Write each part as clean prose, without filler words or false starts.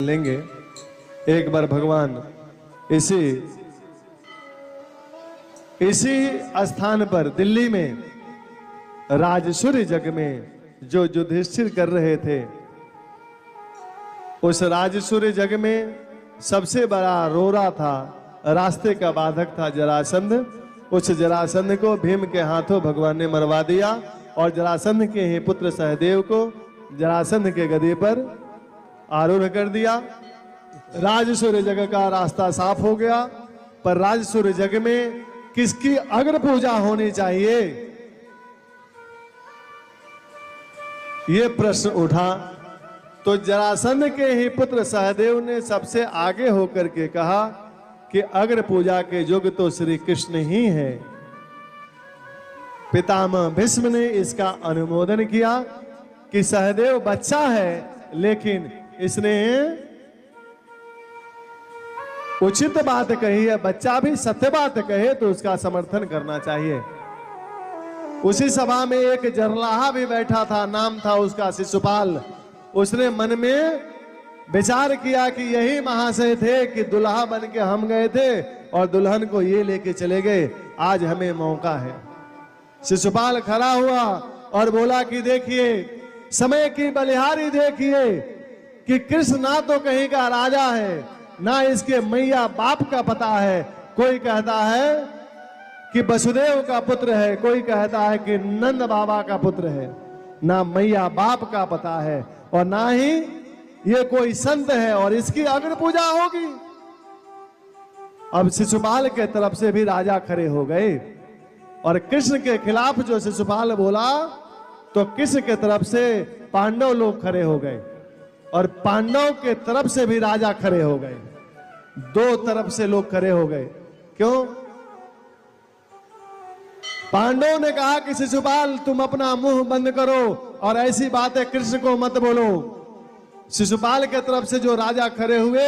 लेंगे। एक बार भगवान इसी स्थान पर दिल्ली में राजसूय जग में जो युधिष्ठिर कर रहे थे, उस राजसूय जग में सबसे बड़ा रोरा था, रास्ते का बाधक था जरासंध। उस जरासंध को भीम के हाथों भगवान ने मरवा दिया और जरासंध के ही पुत्र सहदेव को जरासंध के गदे पर आरूढ़ कर दिया। राजसूय जग का रास्ता साफ हो गया। पर राजसूय जग में किसकी अग्र पूजा होनी चाहिए, ये प्रश्न उठा। तो जरासंध के ही पुत्र सहदेव ने सबसे आगे होकर के कहा कि अग्र पूजा के योग्य तो श्री कृष्ण ही है। पितामह भीष्म ने इसका अनुमोदन किया कि सहदेव बच्चा है, लेकिन इसने उचित बात कही है। बच्चा भी सत्य बात कहे तो उसका समर्थन करना चाहिए। उसी सभा में एक जरलाहा भी बैठा था, नाम था उसका शिशुपाल। उसने मन में विचार किया कि यही महाशय थे कि दुल्हा बन के हम गए थे और दुल्हन को ये लेके चले गए, आज हमें मौका है। शिशुपाल खड़ा हुआ और बोला कि देखिए, समय की बलिहारी देखिए कि कृष्ण ना तो कहीं का राजा है, ना इसके मैया बाप का पता है। कोई कहता है कि वसुदेव का पुत्र है, कोई कहता है कि नंद बाबा का पुत्र है। ना मैया बाप का पता है और ना ही ये कोई संत है और इसकी अग्र पूजा होगी। अब शिशुपाल के तरफ से भी राजा खड़े हो गए और कृष्ण के खिलाफ जो शिशुपाल बोला तो कृष्ण के तरफ से पांडव लोग खड़े हो गए और पांडव के तरफ से भी राजा खड़े हो गए। दो तरफ से लोग खड़े हो गए। क्यों? पांडवों ने कहा कि शिशुपाल तुम अपना मुंह बंद करो और ऐसी बातें कृष्ण को मत बोलो। शिशुपाल के तरफ से जो राजा खड़े हुए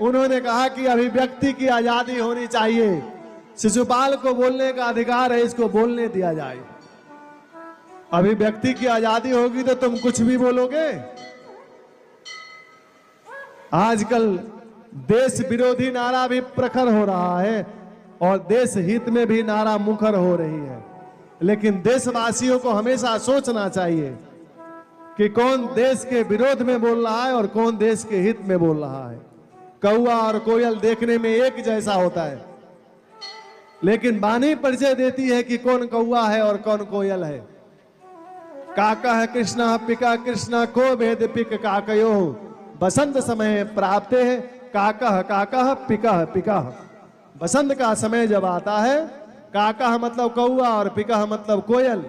उन्होंने कहा कि अभिव्यक्ति की आजादी होनी चाहिए, शिशुपाल को बोलने का अधिकार है, इसको बोलने दिया जाए। अभिव्यक्ति की आजादी होगी तो तुम कुछ भी बोलोगे। आजकल देश विरोधी नारा भी प्रखर हो रहा है और देश हित में भी नारा मुखर हो रही है, लेकिन देशवासियों को हमेशा सोचना चाहिए कि कौन देश के विरोध में बोल रहा है और कौन देश के हित में बोल रहा है। कौआ और कोयल देखने में एक जैसा होता है, लेकिन वाणी परिचय देती है कि कौन कौआ है और कौन कोयल है। काका कृष्ण पिका कृष्ण को भेद पिक काकयो, बसंत समय प्राप्त है काका काका पिका पिका। बसंत का समय जब आता है, काका मतलब कौआ और पिका मतलब कोयल।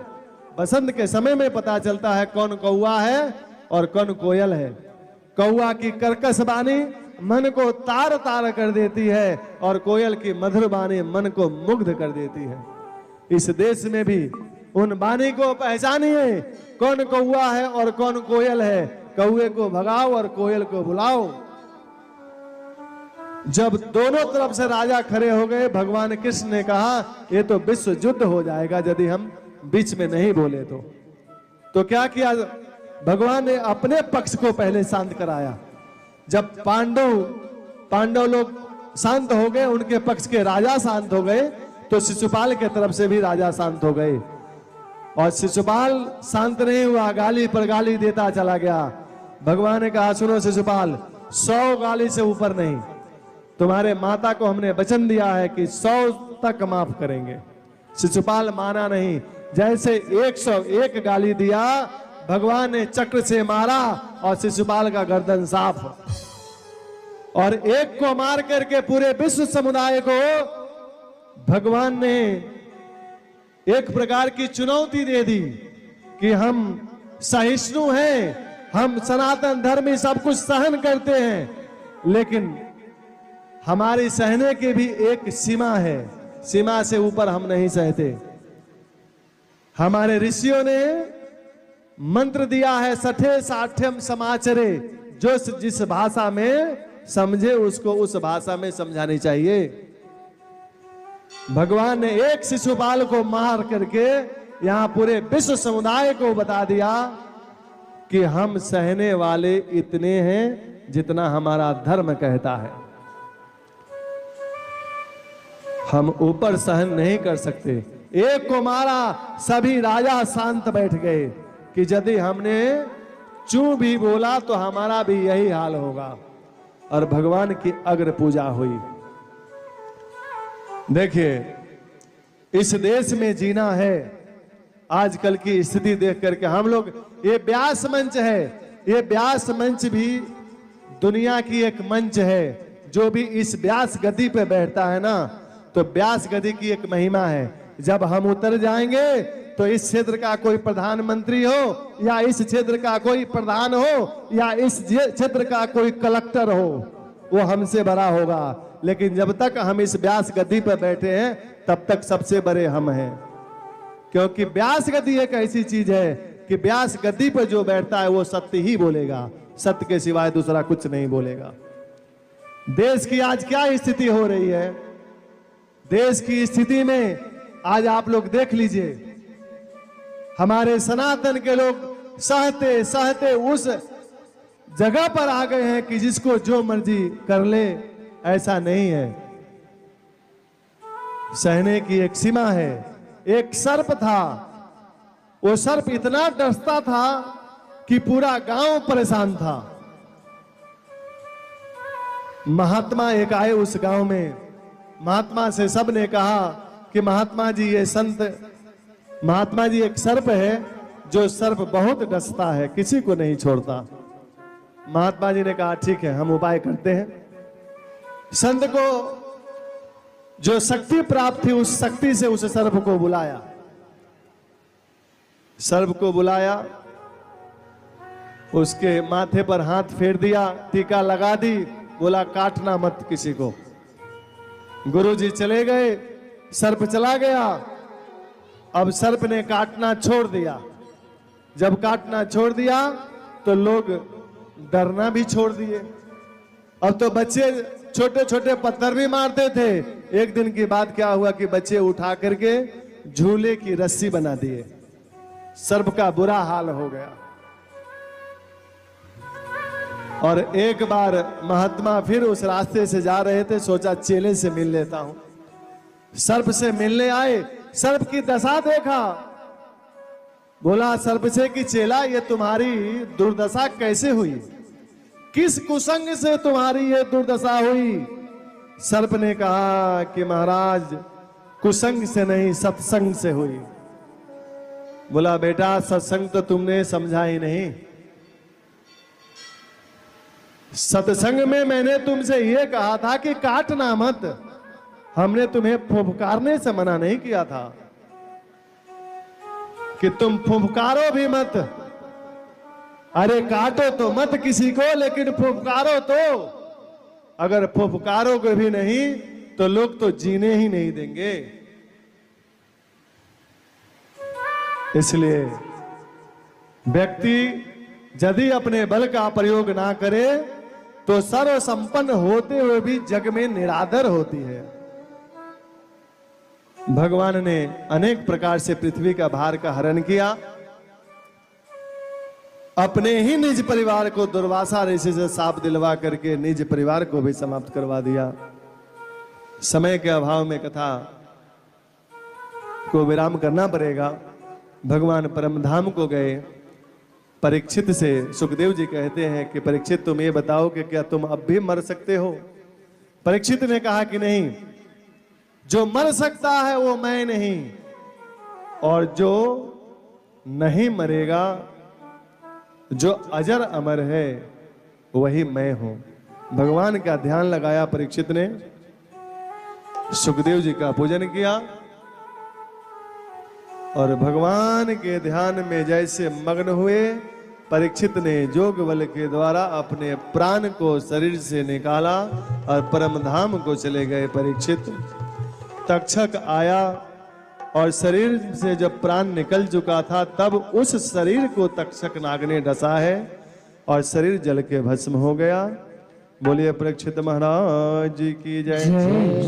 बसंत के समय में पता चलता है कौन कौआ है और कौन कोयल है। कौआ की कर्कश वाणी मन को तार तार कर देती है और कोयल की मधुर वाणी मन को मुग्ध कर देती है। इस देश में भी उन वाणी को पहचानिए, कौन कौआ है और कौन कोयल है। कौए को भगाओ और कोयल को बुलाओ। जब दोनों तरफ से राजा खड़े हो गए, भगवान कृष्ण ने कहा ये तो विश्व युद्ध हो जाएगा यदि हम बीच में नहीं बोले तो क्या किया भगवान ने? अपने पक्ष को पहले शांत कराया। जब पांडव लोग शांत हो गए, उनके पक्ष के राजा शांत हो गए, तो शिशुपाल के तरफ से भी राजा शांत हो गए। और शिशुपाल शांत नहीं हुआ, गाली पर गाली देता चला गया। भगवान ने कहा सुनो शिशुपाल, 100 गाली से ऊपर नहीं। तुम्हारे माता को हमने वचन दिया है कि 100 तक माफ करेंगे। शिशुपाल माना नहीं। जैसे 101 गाली दिया, भगवान ने चक्र से मारा और शिशुपाल का गर्दन साफ। और एक को मार करके पूरे विश्व समुदाय को भगवान ने एक प्रकार की चुनौती दे दी कि हम सहिष्णु हैं, हम सनातन धर्मी सब कुछ सहन करते हैं, लेकिन हमारी सहने की भी एक सीमा है। सीमा से ऊपर हम नहीं सहते। हमारे ऋषियों ने मंत्र दिया है, सठे साठ्यम समाचरे, जो जिस भाषा में समझे उसको उस भाषा में समझानी चाहिए। भगवान ने एक शिशुपाल को मार करके यहां पूरे विश्व समुदाय को बता दिया कि हम सहने वाले इतने हैं जितना हमारा धर्म कहता है। हम ऊपर सहन नहीं कर सकते। एक को मारा, सभी राजा शांत बैठ गए कि यदि हमने चू भी बोला तो हमारा भी यही हाल होगा। और भगवान की अग्र पूजा हुई। देखिए, इस देश में जीना है, आजकल की स्थिति देख करके हम लोग, ये व्यास मंच है, ये व्यास मंच भी दुनिया की एक मंच है। जो भी इस व्यास गद्दी पे बैठता है ना, तो व्यास गद्दी की एक महिमा है। जब हम उतर जाएंगे तो इस क्षेत्र का कोई प्रधानमंत्री हो, या इस क्षेत्र का कोई प्रधान हो, या इस क्षेत्र का कोई कलेक्टर हो, वो हमसे बड़ा होगा। लेकिन जब तक हम इस व्यास गद्दी पर बैठे हैं, तब तक सबसे बड़े हम हैं। क्योंकि व्यास गद्दी एक ऐसी चीज है कि व्यास गद्दी पर जो बैठता है वो सत्य ही बोलेगा, सत्य के सिवाय दूसरा कुछ नहीं बोलेगा। देश की आज क्या स्थिति हो रही है? देश की स्थिति में आज आप लोग देख लीजिए, हमारे सनातन के लोग सहते सहते उस जगह पर आ गए हैं कि जिसको जो मर्जी कर ले। ऐसा नहीं है, सहने की एक सीमा है। एक सर्प था, वो सर्प इतना डसता था कि पूरा गांव परेशान था। महात्मा एक आए उस गांव में, महात्मा से सब ने कहा कि महात्मा जी, ये संत महात्मा जी, एक सर्प है जो सर्प बहुत डसता है, किसी को नहीं छोड़ता। महात्मा जी ने कहा ठीक है, हम उपाय करते हैं। संत को जो शक्ति प्राप्त थी, उस शक्ति से उस सर्प को बुलाया। सर्प को बुलाया, उसके माथे पर हाथ फेर दिया, टीका लगा दी, बोला काटना मत किसी को। गुरुजी चले गए, सर्प चला गया। अब सर्प ने काटना छोड़ दिया। जब काटना छोड़ दिया तो लोग डरना भी छोड़ दिए। अब तो बच्चे छोटे छोटे पत्थर भी मारते थे। एक दिन की बात क्या हुआ कि बच्चे उठा करके झूले की रस्सी बना दिए। सर्प का बुरा हाल हो गया। और एक बार महात्मा फिर उस रास्ते से जा रहे थे, सोचा चेले से मिल लेता हूं। सर्प से मिलने आए, सर्प की दशा देखा, बोला सर्प से कि चेला, ये तुम्हारी दुर्दशा कैसे हुई? किस कुसंग से तुम्हारी ये दुर्दशा हुई? सर्प ने कहा कि महाराज, कुसंग से नहीं, सत्संग से हुई। बोला बेटा, सत्संग तो तुमने समझा ही नहीं। सत्संग में मैंने तुमसे यह कहा था कि काटना मत। हमने तुम्हें फुफकारने से मना नहीं किया था कि तुम फुफकारो भी मत। अरे काटो तो मत किसी को, लेकिन फुफकारो तो। अगर फुफकारोगे भी नहीं तो लोग तो जीने ही नहीं देंगे। इसलिए व्यक्ति यदि अपने बल का प्रयोग ना करे तो सर्व संपन्न होते हुए भी जग में निरादर होती है। भगवान ने अनेक प्रकार से पृथ्वी का भार का हरण किया। अपने ही निज परिवार को दुर्वासा ऋषि से साप दिलवा करके निज परिवार को भी समाप्त करवा दिया। समय के अभाव में कथा को विराम करना पड़ेगा। भगवान परमधाम को गए। परीक्षित से सुखदेव जी कहते हैं कि परीक्षित, तुम ये बताओ कि क्या तुम अब भी मर सकते हो? परीक्षित ने कहा कि नहीं, जो मर सकता है वो मैं नहीं, और जो नहीं मरेगा, जो अजर अमर है, वही मैं हूं। भगवान का ध्यान लगाया परीक्षित ने, सुखदेव जी का पूजन किया, और भगवान के ध्यान में जैसे मग्न हुए, परीक्षित ने जोग बल के द्वारा अपने प्राण को शरीर से निकाला और परम धाम को चले गए। परीक्षित, तक्षक आया और शरीर से जब प्राण निकल चुका था, तब उस शरीर को तक्षक नाग ने डसा है और शरीर जल के भस्म हो गया। बोलिए परीक्षित महाराज की जय,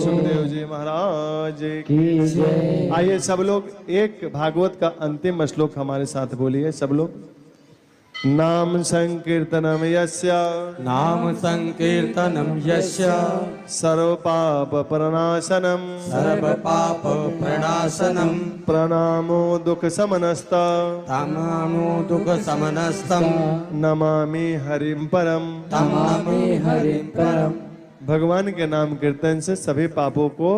सुखदेव जी महाराज की जय। आइए सब लोग एक भागवत का अंतिम श्लोक हमारे साथ बोलिए सब लोग। नाम संकीर्तनम यस्य नाम संकीर्तनम यस्य सर्व पाप प्रणाशनम सर्व पाप प्रणाशनम प्रणामो दुख समनस्ता तमामो दुख समनस्तम नमामि हरिम परम। तमामि हरिं परम। भगवान के नाम कीर्तन से सभी पापों को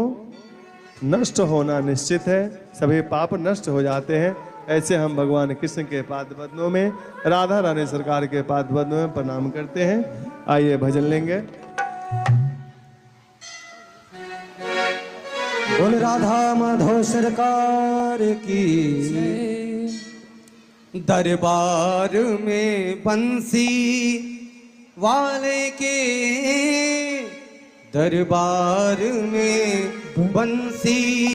नष्ट होना निश्चित है, सभी पाप नष्ट हो जाते हैं। ऐसे हम भगवान कृष्ण के पाद पद्मों में, राधा रानी सरकार के पाद पद्मों में प्रणाम करते हैं। आइए भजन लेंगे। बोल राधा माधव सरकार की। दरबार में बंसी वाले के, दरबार में बंसी